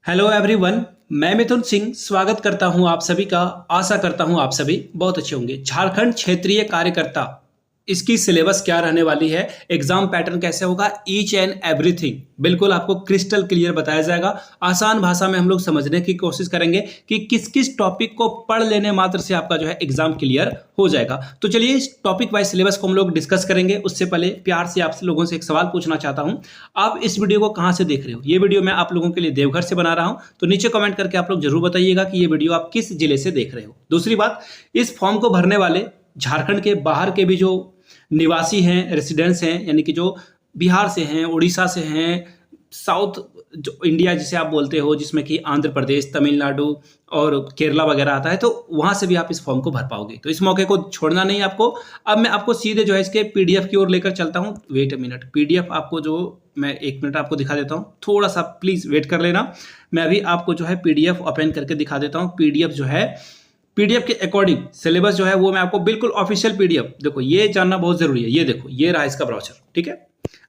Hello everyone. मैं मिथुन सिंह स्वागत करता हूं आप सभी का। आशा करता हूं आप सभी बहुत अच्छे होंगे। झारखंड क्षेत्रीय कार्यकर्ता, इसकी सिलेबस क्या रहने वाली है, एग्जाम पैटर्न कैसे होगा, ईच एंड एवरीथिंग बिल्कुल आपको क्रिस्टल क्लियर बताया जाएगा। आसान भाषा में हम लोग समझने की कोशिश करेंगे कि किस किस टॉपिक को पढ़ लेने मात्र से आपका जो है एग्जाम क्लियर हो जाएगा। तो चलिए इस टॉपिक वाइज सिलेबस को हम लोग डिस्कस करेंगे। उससे पहले प्यार से आप लोगों से एक सवाल पूछना चाहता हूं, आप इस वीडियो को कहां से देख रहे हो? ये वीडियो मैं आप लोगों के लिए देवघर से बना रहा हूं, तो नीचे कमेंट करके आप लोग जरूर बताइएगा कि ये वीडियो आप किस जिले से देख रहे हो। दूसरी बात, इस फॉर्म को भरने वाले झारखंड के बाहर के भी जो निवासी हैं, रेसिडेंट्स हैं, यानी कि जो बिहार से हैं, उड़ीसा से हैं, साउथ जो इंडिया जिसे आप बोलते हो, जिसमें कि आंध्र प्रदेश, तमिलनाडु और केरला वगैरह आता है, तो वहां से भी आप इस फॉर्म को भर पाओगे। तो इस मौके को छोड़ना नहीं आपको। अब मैं आपको सीधे जो है इसके पीडीएफ की ओर लेकर चलता हूं। वेट अ मिनट, पीडीएफ आपको जो मैं 1 मिनट आपको दिखा देता हूं, थोड़ा सा प्लीज वेट कर लेना। मैं अभी आपको जो है पीडीएफ ओपन करके दिखा देता हूं। पीडीएफ जो है, पीडीएफ के अकॉर्डिंग सिलेबस जो है वो मैं आपको बिल्कुल ऑफिशियल पीडीएफ, देखो ये जानना बहुत जरूरी है। ये देखो, ये रहा इसका ब्राउचर, ठीक है।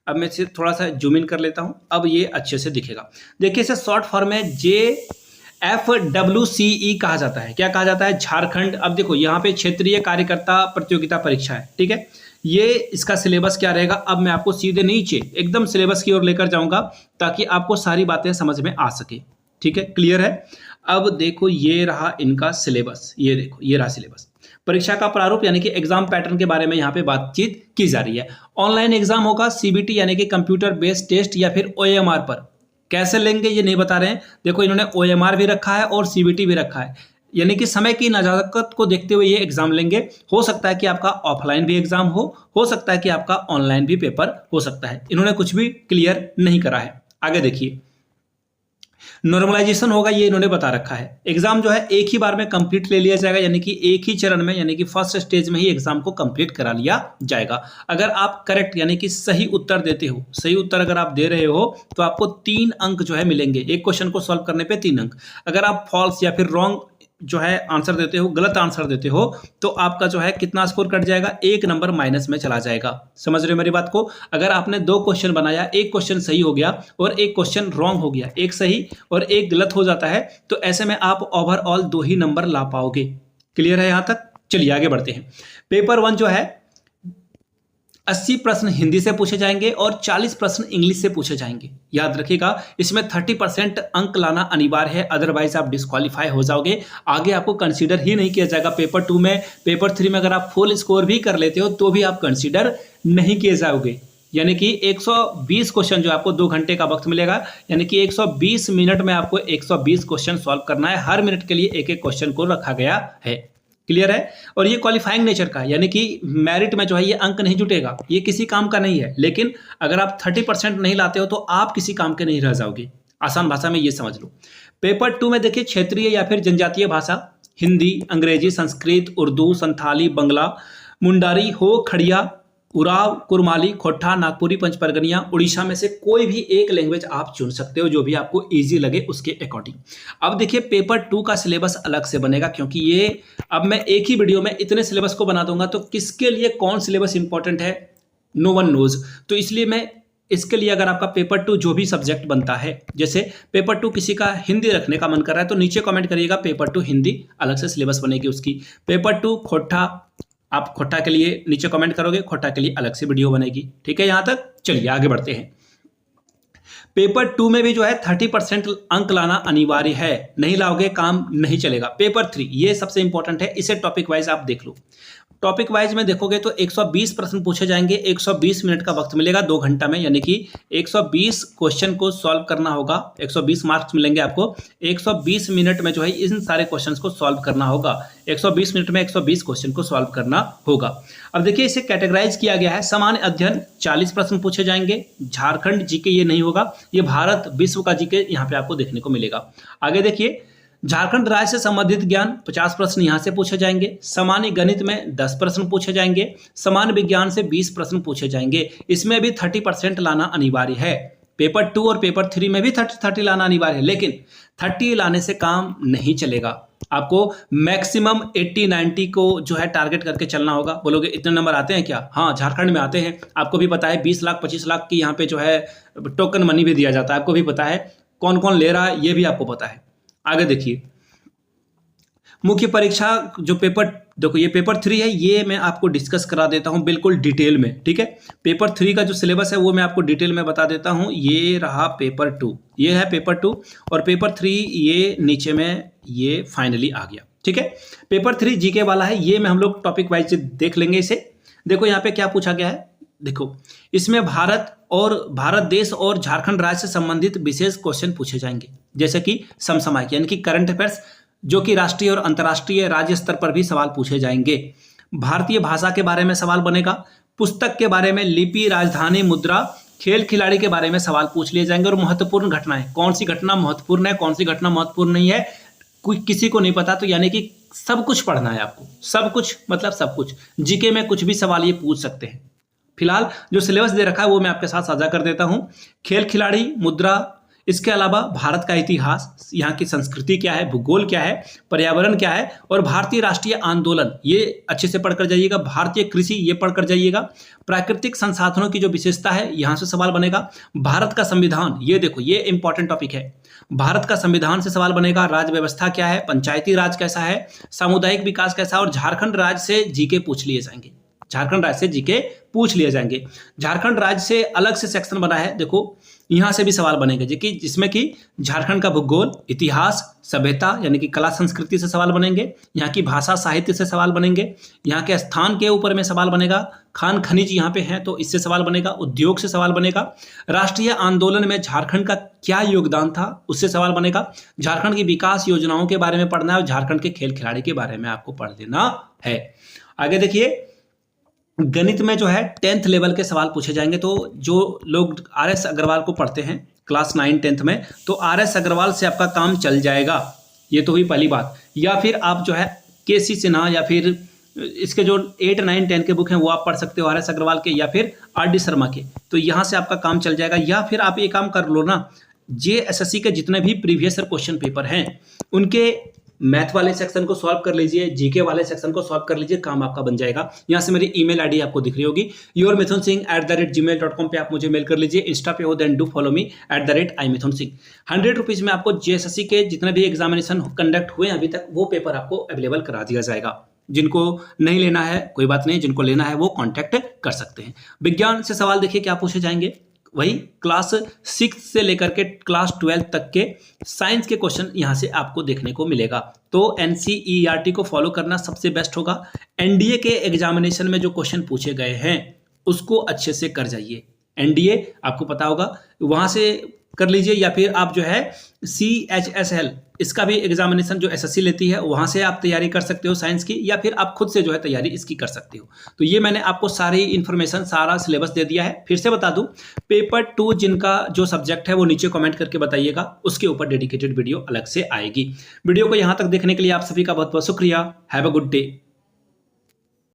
अब मैं इसे थोड़ा सा जूम इन कर लेता हूं, अब ये अच्छे से दिखेगा। देखिए इसे शॉर्ट फॉर्म में JFWCE कहा जाता है। क्या कहा जाता है? झारखंड। अब देखो यहाँ पे क्षेत्रीय कार्यकर्ता प्रतियोगिता परीक्षा है, ठीक है। ये इसका सिलेबस क्या रहेगा, अब मैं आपको सीधे नीचे एकदम सिलेबस की ओर लेकर जाऊंगा ताकि आपको सारी बातें समझ में आ सके, ठीक है। क्लियर है? अब देखो ये रहा इनका सिलेबस, ये देखो ये रहा सिलेबस। परीक्षा का प्रारूप यानी कि एग्जाम पैटर्न के बारे में यहाँ पे बातचीत की जा रही है। ऑनलाइन एग्जाम होगा, सीबीटी यानी कि कंप्यूटर बेस्ड टेस्ट, या फिर ओएमआर पर। कैसे लेंगे ये नहीं बता रहे हैं। देखो इन्होंने ओएमआर भी रखा है और सीबीटी भी रखा है, यानी कि समय की नजाकत को देखते हुए ये एग्जाम लेंगे। हो सकता है कि आपका ऑफलाइन भी एग्जाम हो सकता है कि आपका ऑनलाइन भी पेपर हो सकता है। इन्होंने कुछ भी क्लियर नहीं करा है। आगे देखिए, नॉर्मलाइजेशन होगा, ये इन्होंने बता रखा है। एग्जाम जो है एक ही बार में कंप्लीट ले लिया जाएगा, यानी कि एक ही चरण में, यानी कि फर्स्ट स्टेज में ही एग्जाम को कंप्लीट करा लिया जाएगा। अगर आप करेक्ट यानी कि सही उत्तर देते हो, सही उत्तर अगर आप दे रहे हो तो आपको 3 अंक जो है मिलेंगे। एक क्वेश्चन को सॉल्व करने पे 3 अंक। अगर आप फॉल्स या फिर रॉन्ग जो है आंसर देते हो, गलत आंसर देते हो, तो आपका जो है कितना स्कोर कट जाएगा, 1 नंबर माइनस में चला जाएगा। समझ रहे हो मेरी बात को? अगर आपने 2 क्वेश्चन बनाया, एक क्वेश्चन सही हो गया और एक क्वेश्चन रॉन्ग हो गया, एक सही और एक गलत हो जाता है, तो ऐसे में आप ओवरऑल 2 ही नंबर ला पाओगे। क्लियर है यहां तक? चलिए आगे बढ़ते हैं। पेपर 1 जो है 80 प्रश्न हिंदी से पूछे जाएंगे और 40 प्रश्न इंग्लिश से पूछे जाएंगे। याद रखिएगा, इसमें 30% अंक लाना अनिवार्य है, अदरवाइज आप डिस्क्वालीफाई हो जाओगे। आगे आपको कंसीडर ही नहीं किया जाएगा। पेपर 2 में, पेपर 3 में अगर आप फुल स्कोर भी कर लेते हो तो भी आप कंसीडर नहीं किए जाओगे। यानी कि 120 क्वेश्चन जो आपको 2 घंटे का वक्त मिलेगा, यानी कि 120 मिनट में आपको 120 क्वेश्चन सॉल्व करना है। हर मिनट के लिए एक एक क्वेश्चन को रखा गया है। क्लियर है? और ये क्वालिफाइंग नेचर का है, यानी कि मेरिट में जो है ये अंक नहीं जुटेगा, ये किसी काम का नहीं है। लेकिन अगर आप 30% नहीं लाते हो तो आप किसी काम के नहीं रह जाओगे। आसान भाषा में ये समझ लो। पेपर 2 में देखिए, क्षेत्रीय या फिर जनजातीय भाषा, हिंदी, अंग्रेजी, संस्कृत, उर्दू, संथाली, बंगला, मुंडारी, हो, खड़िया, उराव, कुरमाली, खोट्ठा, नागपुरी, पंचपरगनिया, उड़ीसा में से कोई भी एक लैंग्वेज आप चुन सकते हो, जो भी आपको इजी लगे उसके अकॉर्डिंग। अब देखिए पेपर 2 का सिलेबस अलग से बनेगा, क्योंकि ये अब मैं एक ही वीडियो में इतने सिलेबस को बना दूंगा, तो किसके लिए कौन सिलेबस इंपॉर्टेंट है, नो वन नोज। तो इसलिए मैं इसके लिए, अगर आपका पेपर 2 जो भी सब्जेक्ट बनता है, जैसे पेपर 2 किसी का हिंदी रखने का मन कर रहा है, तो नीचे कमेंट करिएगा, पेपर 2 हिंदी अलग से सिलेबस बनेगी उसकी। पेपर 2 खोट्ठा, आप खोट्ठा के लिए नीचे कमेंट करोगे, खोट्ठा के लिए अलग से वीडियो बनेगी। ठीक है यहां तक? चलिए आगे बढ़ते हैं। पेपर 2 में भी जो है 30% अंक लाना अनिवार्य है, नहीं लाओगे काम नहीं चलेगा। पेपर 3 ये सबसे इंपॉर्टेंट है, इसे टॉपिक वाइज आप देख लो। टॉपिक वाइज में देखोगे तो 120 प्रश्न पूछे जाएंगे, 120 मिनट का वक्त मिलेगा 2 घंटा में, यानी कि 120 क्वेश्चन को सॉल्व करना होगा। 120 मार्क्स मिलेंगे आपको। 120 मिनट में जो है इन सारे क्वेश्चंस को सॉल्व करना होगा। 120 मिनट में 120 क्वेश्चन को सॉल्व करना होगा। अब देखिए इसे कैटेगराइज किया गया है। सामान्य अध्ययन 40 प्रश्न पूछे जाएंगे। झारखंड जीके ये नहीं होगा, ये भारत विश्व का जीके यहाँ पे आपको देखने को मिलेगा। आगे देखिए, झारखंड राज्य से संबंधित ज्ञान 50 प्रश्न यहां से पूछे जाएंगे। सामान्य गणित में 10 प्रश्न पूछे जाएंगे। सामान्य विज्ञान से 20 प्रश्न पूछे जाएंगे। इसमें भी 30% लाना अनिवार्य है। पेपर 2 और पेपर 3 में भी 30 लाना अनिवार्य है, लेकिन 30 लाने से काम नहीं चलेगा। आपको मैक्सिमम 80-90 को जो है टारगेट करके चलना होगा। बोलोगे इतने नंबर आते हैं क्या? हाँ, झारखंड में आते हैं। आपको भी पता है 20 लाख 25 लाख की यहाँ पे जो है टोकन मनी भी दिया जाता है, आपको भी पता है। कौन कौन ले रहा है ये भी आपको पता है। आगे देखिए, मुख्य परीक्षा जो पेपर, देखो ये पेपर 3 है, ये मैं आपको डिस्कस करा देता हूं बिल्कुल डिटेल में, ठीक है। पेपर 3 का जो सिलेबस है वो मैं आपको डिटेल में बता देता हूं। ये रहा पेपर 2, ये है पेपर 2, और पेपर 3 ये नीचे में ये फाइनली आ गया, ठीक है। पेपर 3 जीके वाला है, ये में हम लोग टॉपिक वाइज देख लेंगे इसे। देखो यहाँ पे क्या पूछा गया है, देखो इसमें भारत देश और झारखंड राज्य से संबंधित विशेष क्वेश्चन पूछे जाएंगे, जैसे कि समसामयिक यानी कि करंट अफेयर्स, जो कि राष्ट्रीय और अंतर्राष्ट्रीय राज्य स्तर पर भी सवाल पूछे जाएंगे। भारतीय भाषा के बारे में सवाल बनेगा, पुस्तक के बारे में, लिपि, राजधानी, मुद्रा, खेल खिलाड़ी के बारे में सवाल पूछ लिए जाएंगे। और महत्वपूर्ण घटनाएं, कौन सी घटना महत्वपूर्ण है, कौन सी घटना महत्वपूर्ण नहीं है, कोई किसी को नहीं पता, तो यानी कि सब कुछ पढ़ना है आपको, सब कुछ मतलब सब कुछ। जीके में कुछ भी सवाल ये पूछ सकते हैं। फिलहाल जो सिलेबस दे रखा है वो मैं आपके साथ साझा कर देता हूं। खेल खिलाड़ी, मुद्रा, इसके अलावा भारत का इतिहास, यहाँ की संस्कृति क्या है, भूगोल क्या है, पर्यावरण क्या है, और भारतीय राष्ट्रीय आंदोलन, ये अच्छे से पढ़कर जाइएगा। भारतीय कृषि, ये पढ़कर जाइएगा। प्राकृतिक संसाधनों की जो विशेषता है, यहाँ से सवाल बनेगा। भारत का संविधान, ये देखो ये इंपॉर्टेंट टॉपिक है, भारत का संविधान से सवाल बनेगा। राज्य व्यवस्था क्या है, पंचायती राज कैसा है, सामुदायिक विकास कैसा है, और झारखंड राज्य से जीके पूछ लिए जाएंगे। झारखंड राज्य से जीके पूछ लिए जाएंगे। झारखंड राज्य से अलग से सेक्शन बना है, देखो यहाँ से भी सवाल बनेंगे, जिसमें कि झारखंड का भूगोल, इतिहास, सभ्यता यानी कि कला संस्कृति से सवाल बनेंगे, यहाँ की भाषा साहित्य से सवाल बनेंगे, यहाँ के स्थान के ऊपर में सवाल बनेगा, खान खनिज यहाँ पे हैं तो इससे सवाल बनेगा, उद्योग से सवाल बनेगा, राष्ट्रीय आंदोलन में झारखंड का क्या योगदान था उससे सवाल बनेगा, झारखंड की विकास योजनाओं के बारे में पढ़ना है, और झारखंड के खेल खिलाड़ी के बारे में आपको पढ़ लेना है। आगे देखिए, गणित में जो है 10th लेवल के सवाल पूछे जाएंगे। तो जो लोग RS अग्रवाल को पढ़ते हैं क्लास 9 10th में, तो RS अग्रवाल से आपका काम चल जाएगा, ये तो हुई पहली बात। या फिर आप जो है KC सिन्हा या फिर इसके जो 8 9 10 के बुक हैं वो आप पढ़ सकते हो RS अग्रवाल के, या फिर RD शर्मा के, तो यहाँ से आपका काम चल जाएगा। या फिर आप ये काम कर लो ना, JSSC के जितने भी प्रीवियस क्वेश्चन पेपर हैं उनके मैथ वाले सेक्शन को सॉल्व कर लीजिए, जीके वाले सेक्शन को सॉल्व कर लीजिए, काम आपका बन जाएगा। यहाँ से मेरी ईमेल आईडी आपको दिख रही होगी, yourmithunsingh@gmail.com पे आप मुझे मेल कर लीजिए। इंस्टा पे हो then do follow me @imithunsingh। 100 rupees में आपको JSSC के जितने भी एग्जामिनेशन कंडक्ट हुए अभी तक वो पेपर आपको अवेलेबल करा दिया जाएगा। जिनको नहीं लेना है कोई बात नहीं, जिनको लेना है वो कॉन्टैक्ट कर सकते हैं। विज्ञान से सवाल देखिए क्या पूछे जाएंगे, वही क्लास 6 से लेकर के क्लास 12 तक के साइंस के क्वेश्चन यहाँ से आपको देखने को मिलेगा। तो NCERT को फॉलो करना सबसे बेस्ट होगा। NDA के एग्जामिनेशन में जो क्वेश्चन पूछे गए हैं उसको अच्छे से कर जाइए। NDA आपको पता होगा, वहाँ से कर लीजिए, या फिर आप जो है CHSL इसका भी एग्जामिनेशन जो SSC लेती है वहाँ से आप तैयारी कर सकते हो साइंस की, या फिर आप खुद से जो है तैयारी इसकी कर सकते हो। तो ये मैंने आपको सारी इन्फॉर्मेशन, सारा सिलेबस दे दिया है। फिर से बता दूं, पेपर 2 जिनका जो सब्जेक्ट है वो नीचे कमेंट करके बताइएगा, उसके ऊपर डेडिकेटेड वीडियो अलग से आएगी। वीडियो को यहाँ तक देखने के लिए आप सभी का बहुत बहुत शुक्रिया। Have a good day.